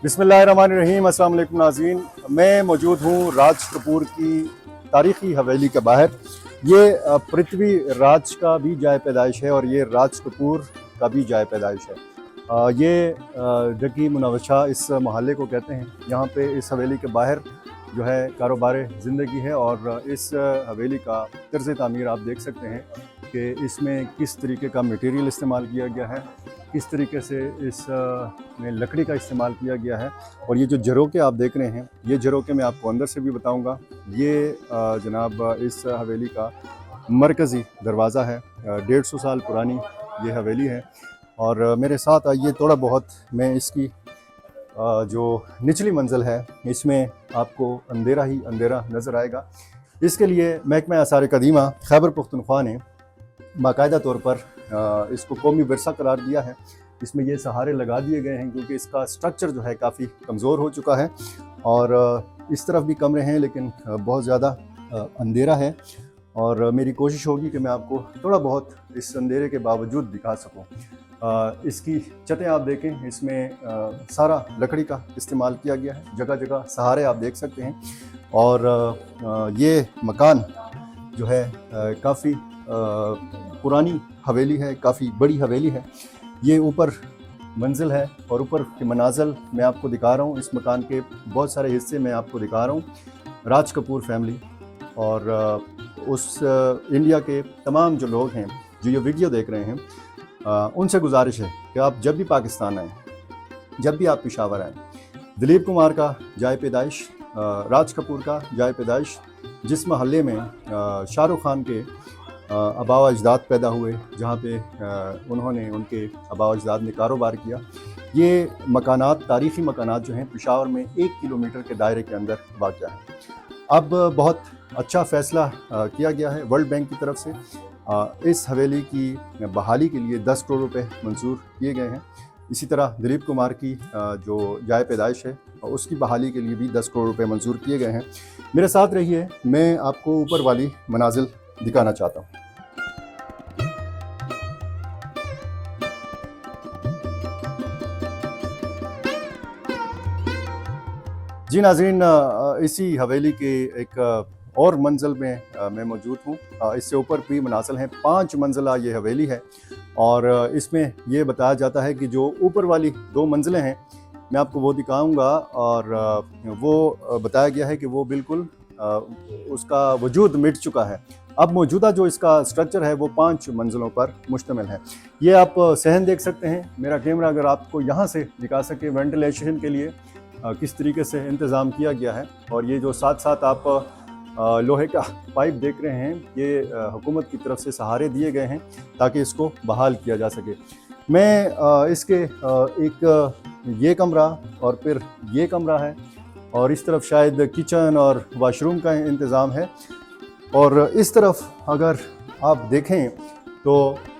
बिस्मिल्लाहिर्रहमानिर्रहीम। अस्सलाम वालेकुम नाज़रीन, मैं मौजूद हूँ राज कपूर की तारीख़ी हवेली के बाहर। ये पृथ्वी राज का भी जाए पैदाइश है और ये राज कपूर का भी जाए पैदाइश है। ये जकी मुनव्वशा इस मोहल्ले को कहते हैं। यहाँ पे इस हवेली के बाहर जो है कारोबार ज़िंदगी है और इस हवेली का तर्ज़ तामीर आप देख सकते हैं कि इसमें किस तरीके का मटेरियल इस्तेमाल किया गया है, किस तरीके से इस में लकड़ी का इस्तेमाल किया गया है। और ये जो झरोके आप देख रहे हैं, ये झरोके मैं आपको अंदर से भी बताऊंगा। ये जनाब इस हवेली का मरकज़ी दरवाज़ा है। 150 साल पुरानी ये हवेली है। और मेरे साथ आइए, थोड़ा बहुत मैं इसकी जो निचली मंजिल है इसमें आपको अंधेरा ही अंधेरा नज़र आएगा। इसके लिए महकमा आसार कदीमा खैबर पख्तूनख्वा ने बाकायदा तौर पर इसको कौमी विरसा करार दिया है। इसमें ये सहारे लगा दिए गए हैं क्योंकि इसका स्ट्रक्चर जो है काफ़ी कमज़ोर हो चुका है और इस तरफ भी कमरे हैं लेकिन बहुत ज़्यादा अंधेरा है। और मेरी कोशिश होगी कि मैं आपको थोड़ा बहुत इस अंधेरे के बावजूद दिखा सकूं। इसकी छतें आप देखें, इसमें सारा लकड़ी का इस्तेमाल किया गया है। जगह जगह सहारे आप देख सकते हैं। और ये मकान जो है काफ़ी पुरानी हवेली है, काफ़ी बड़ी हवेली है। ये ऊपर मंजिल है और ऊपर के मनाज़िल मैं आपको दिखा रहा हूँ। इस मकान के बहुत सारे हिस्से मैं आपको दिखा रहा हूँ। राज कपूर फैमिली और उस इंडिया के तमाम जो लोग हैं जो ये वीडियो देख रहे हैं, उनसे गुजारिश है कि आप जब भी पाकिस्तान आएँ, जब भी आप पेशावर आएँ, दिलीप कुमार का जाए पैदाइश, राज कपूर का जाए पैदाइश, जिस महल्ले में शाहरुख खान के आबा अजदाद पैदा हुए, जहाँ पे उन्होंने उनके आबा अजदाद ने कारोबार किया, ये मकानात, तारीख़ी मकानात जो हैं पेशावर में 1 किलोमीटर के दायरे के अंदर वाक़ है। अब बहुत अच्छा फ़ैसला किया गया है वर्ल्ड बैंक की तरफ से। इस हवेली की बहाली के लिए 10 करोड़ रुपए मंजूर किए गए हैं। इसी तरह दिलीप कुमार की जो जाए पैदाइश है उसकी बहाली के लिए भी 10 करोड़ रुपए मंजूर किए गए हैं। मेरे साथ रहिए, मैं आपको ऊपर वाली मनाजिल दिखाना चाहता हूँ। जी नाज़रीन, इसी हवेली के एक और मंजिल में मैं मौजूद हूँ। इससे ऊपर भी मनाजिल हैं। 5 मंजिला ये हवेली है और इसमें ये बताया जाता है कि जो ऊपर वाली 2 मंजिलें हैं मैं आपको वो दिखाऊंगा। और वो बताया गया है कि वो बिल्कुल उसका वजूद मिट चुका है। अब मौजूदा जो इसका स्ट्रक्चर है वो 5 मंजिलों पर मुश्तमिल है। ये आप सहन देख सकते हैं। मेरा कैमरा अगर आपको यहाँ से दिखा सके, वेंटिलेशन के लिए किस तरीके से इंतज़ाम किया गया है। और ये जो साथ साथ आप लोहे का पाइप देख रहे हैं, ये हुकूमत की तरफ से सहारे दिए गए हैं ताकि इसको बहाल किया जा सके। मैं इसके एक ये कमरा और फिर ये कमरा है और इस तरफ शायद किचन और वाशरूम का इंतज़ाम है। और इस तरफ अगर आप देखें तो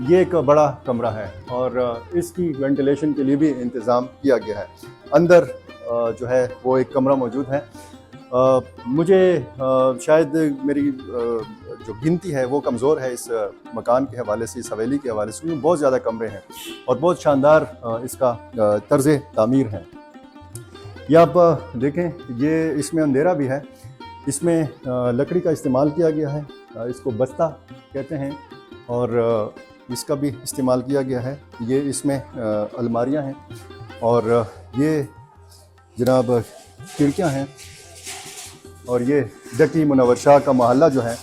ये एक बड़ा कमरा है और इसकी वेंटिलेशन के लिए भी इंतज़ाम किया गया है। अंदर जो है वो एक कमरा मौजूद है। मुझे शायद मेरी जो गिनती है वो कमज़ोर है इस मकान के हवाले से, इस हवेली के हवाले से, क्योंकि बहुत ज़्यादा कमरे हैं और बहुत शानदार इसका तर्ज़ तामीर है। ये आप देखें, ये इसमें अंधेरा भी है। इसमें लकड़ी का इस्तेमाल किया गया है, इसको बस्ता कहते हैं और इसका भी इस्तेमाल किया गया है। ये इसमें अलमारियाँ हैं और ये जनाब खिड़कियाँ हैं। और ये जकी मुनव्वशा का मोहल्ला जो है,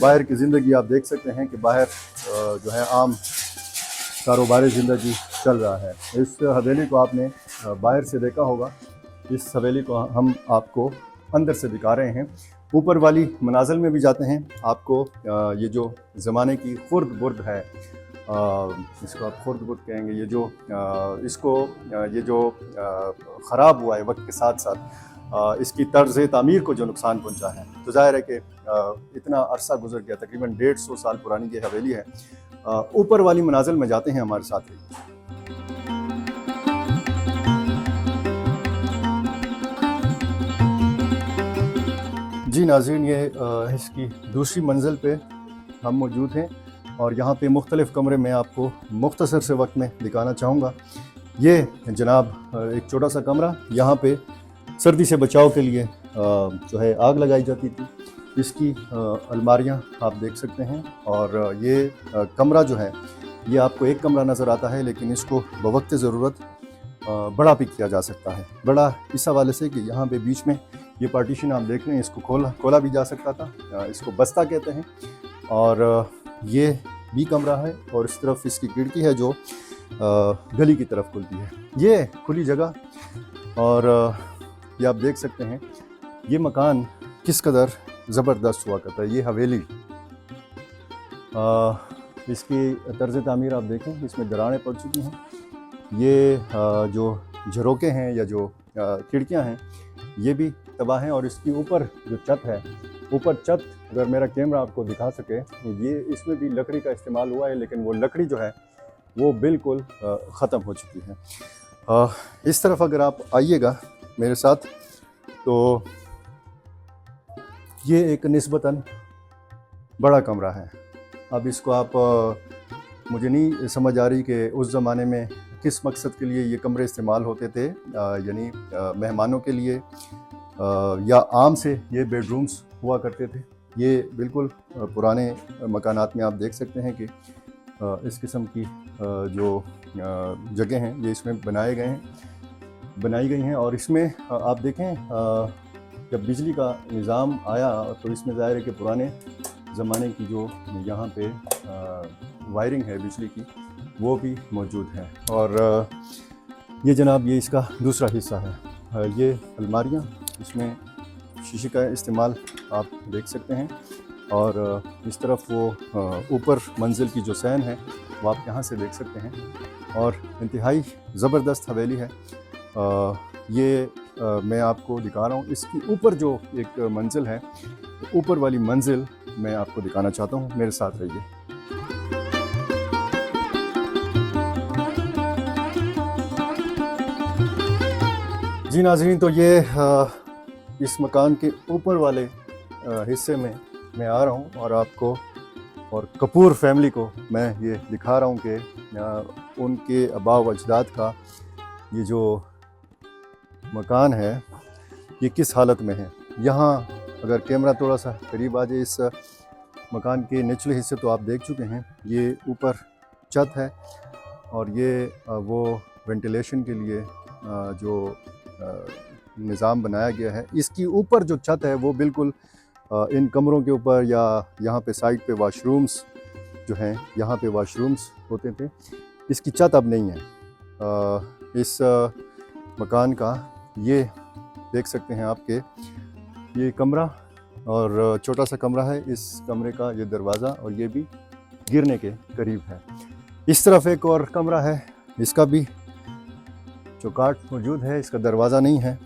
बाहर की ज़िंदगी आप देख सकते हैं कि बाहर जो है आम कारोबारी ज़िंदगी चल रहा है। इस हवेली को आपने बाहर से देखा होगा, इस हवेली को हम आपको अंदर से दिखा रहे हैं। ऊपर वाली मनाजिल में भी जाते हैं। आपको ये जो ज़माने की खुर्द बुर्द है, इसको आप खुर्द बुर्द कहेंगे, ये जो ये जो ख़राब हुआ है वक्त के साथ साथ, इसकी तर्ज़ तामीर को जो नुकसान पहुंचा है, तो ज़ाहिर है कि इतना अरसा गुजर गया, तकरीबन 150 साल पुरानी ये हवेली है। ऊपर वाली मनाजिल में जाते हैं हमारे साथ ही। जी नाज़रीन, ये इसकी दूसरी मंजिल पे हम मौजूद हैं और यहाँ पे मुख्तलिफ़ कमरे में आपको मुख्तसर से वक्त में दिखाना चाहूँगा। ये जनाब एक छोटा सा कमरा, यहाँ पे सर्दी से बचाव के लिए जो है आग लगाई जाती थी। इसकी अलमारियाँ आप देख सकते हैं। और ये कमरा जो है, ये आपको एक कमरा नज़र आता है, लेकिन इसको बवक्त ज़रूरत बड़ा भी किया जा सकता है। बड़ा इस हवाले से कि यहाँ पे बीच में ये पार्टीशन आप देख रहे हैं, इसको खोला भी जा सकता था। इसको बस्ता कहते हैं। और ये भी कमरा है, और इस तरफ इसकी खिड़की है जो गली की तरफ खुलती है। ये खुली जगह, और ये आप देख सकते हैं ये मकान किस कदर ज़बरदस्त हुआ करता है। ये हवेली, इसकी तर्ज तामीर आप देखें, इसमें दरारें पड़ चुकी हैं। ये जो झरोके हैं या जो खिड़कियां हैं, ये भी तबाह हैं। और इसके ऊपर जो छत है, ऊपर छत अगर मेरा कैमरा आपको दिखा सके, ये इसमें भी लकड़ी का इस्तेमाल हुआ है, लेकिन वो लकड़ी जो है वो बिल्कुल ख़त्म हो चुकी है। इस तरफ अगर आप आइएगा मेरे साथ, तो ये एक निस्बतन बड़ा कमरा है। अब इसको आप मुझे नहीं समझ आ रही कि उस ज़माने में किस मकसद के लिए ये कमरे इस्तेमाल होते थे, यानी मेहमानों के लिए या आम से ये बेडरूम्स हुआ करते थे। ये बिल्कुल पुराने मकानात में आप देख सकते हैं कि इस किस्म की जो जगह हैं ये इसमें बनाई गई हैं। और इसमें आप देखें, जब बिजली का निज़ाम आया तो इसमें ज़ाहिर है कि पुराने ज़माने की जो यहाँ पे वायरिंग है बिजली की, वो भी मौजूद है। और ये जनाब ये इसका दूसरा हिस्सा है। ये अलमारियाँ, इसमें शीशे का इस्तेमाल आप देख सकते हैं। और इस तरफ वो ऊपर मंजिल की जो सैन है वो आप यहाँ से देख सकते हैं। और इंतहाई ज़बरदस्त हवेली है। ये मैं आपको दिखा रहा हूँ। इसकी ऊपर जो एक मंजिल है, ऊपर वाली मंजिल मैं आपको दिखाना चाहता हूँ, मेरे साथ रहिए। जी नाज़रीन, तो ये इस मकान के ऊपर वाले हिस्से में मैं आ रहा हूँ, और आपको और कपूर फैमिली को मैं ये दिखा रहा हूँ कि उनके आबा व अजदाद का ये जो मकान है ये किस हालत में है। यहाँ अगर कैमरा थोड़ा सा करीब आ जाए, इस मकान के निचले हिस्से तो आप देख चुके हैं। ये ऊपर छत है, और ये वो वेंटिलेशन के लिए जो निज़ाम बनाया गया है। इसकी ऊपर जो छत है वो बिल्कुल इन कमरों के ऊपर, या यहाँ पे साइड पे वॉशरूम्स जो हैं, यहाँ पे वॉशरूम्स होते थे। इसकी छत अब नहीं है। इस मकान का ये देख सकते हैं आपके, ये कमरा और छोटा सा कमरा है। इस कमरे का ये दरवाज़ा और ये भी गिरने के करीब है। इस तरफ एक और कमरा है, इसका भी चौकाट मौजूद है, इसका दरवाज़ा नहीं है,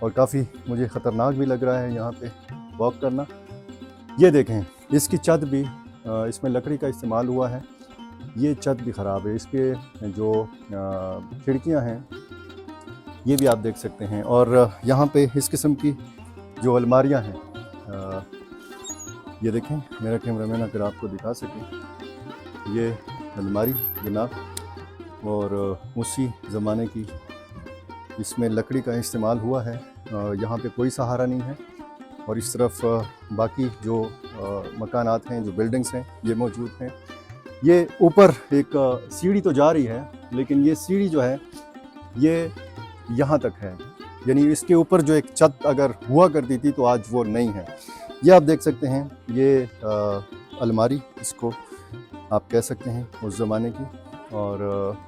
और काफ़ी मुझे ख़तरनाक भी लग रहा है यहाँ पे वॉक करना। ये देखें, इसकी छत भी इसमें लकड़ी का इस्तेमाल हुआ है। ये छत भी ख़राब है। इसके जो खिड़कियाँ हैं ये भी आप देख सकते हैं। और यहाँ पे इस किस्म की जो अलमारियाँ हैं, ये देखें, मेरा कैमरामैन अगर आपको दिखा सके, ये अलमारी जनाब, और उसी ज़माने की इसमें लकड़ी का इस्तेमाल हुआ है। यहाँ पे कोई सहारा नहीं है। और इस तरफ बाकी जो मकानात हैं, जो बिल्डिंग्स हैं, ये मौजूद हैं। ये ऊपर एक सीढ़ी तो जा रही है, लेकिन ये सीढ़ी जो है ये यहाँ तक है, यानी इसके ऊपर जो एक छत अगर हुआ करती थी तो आज वो नहीं है। ये आप देख सकते हैं, ये अलमारी इसको आप कह सकते हैं उस ज़माने की। और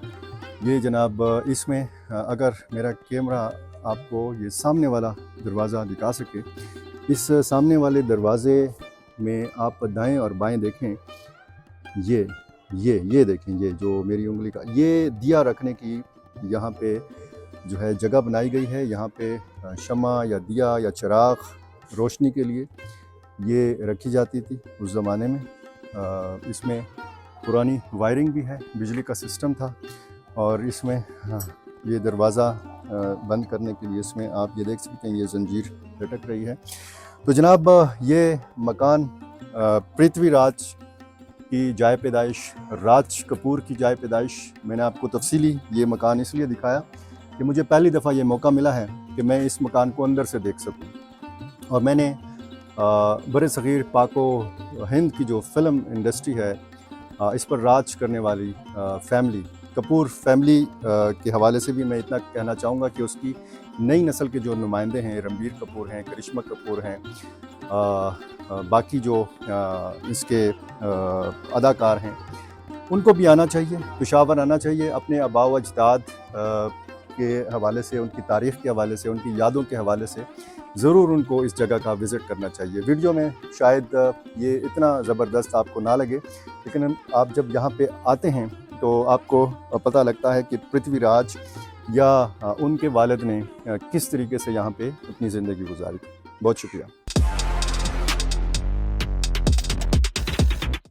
ये जनाब इसमें अगर मेरा कैमरा आपको ये सामने वाला दरवाज़ा दिखा सके, इस सामने वाले दरवाज़े में आप दाएं और बाएं देखें, ये देखें, ये जो मेरी उंगली का ये दिया रखने की यहाँ पे जो है जगह बनाई गई है। यहाँ पे शमा या दिया या चिराग रोशनी के लिए ये रखी जाती थी उस ज़माने में। इसमें पुरानी वायरिंग भी है, बिजली का सिस्टम था। और इसमें ये दरवाज़ा बंद करने के लिए इसमें आप ये देख सकते हैं, ये जंजीर लटक रही है। तो जनाब ये मकान पृथ्वीराज की जाए पैदाइश, राज कपूर की जाए पैदाइश। मैंने आपको तफसीली ये मकान इसलिए दिखाया कि मुझे पहली दफ़ा ये मौका मिला है कि मैं इस मकान को अंदर से देख सकूं। और मैंने बरसग़ीर पाको हिंद की जो फ़िल्म इंडस्ट्री है, इस पर राज करने वाली फैमिली, कपूर फैमिली के हवाले से भी मैं इतना कहना चाहूँगा कि उसकी नई नस्ल के जो नुमाइंदे हैं, रणबीर कपूर हैं, करिश्मा कपूर हैं, बाकी जो इसके अदाकार हैं, उनको भी आना चाहिए, पेशावर आना चाहिए। अपने आबा व अजदाद के हवाले से, उनकी तारीख़ के हवाले से, उनकी यादों के हवाले से ज़रूर उनको इस जगह का विज़िट करना चाहिए। वीडियो में शायद ये इतना ज़बरदस्त आपको ना लगे, लेकिन आप जब यहाँ पे आते हैं तो आपको पता लगता है कि पृथ्वीराज या उनके वालिद ने किस तरीके से यहाँ पे अपनी ज़िंदगी गुजारी। बहुत शुक्रिया।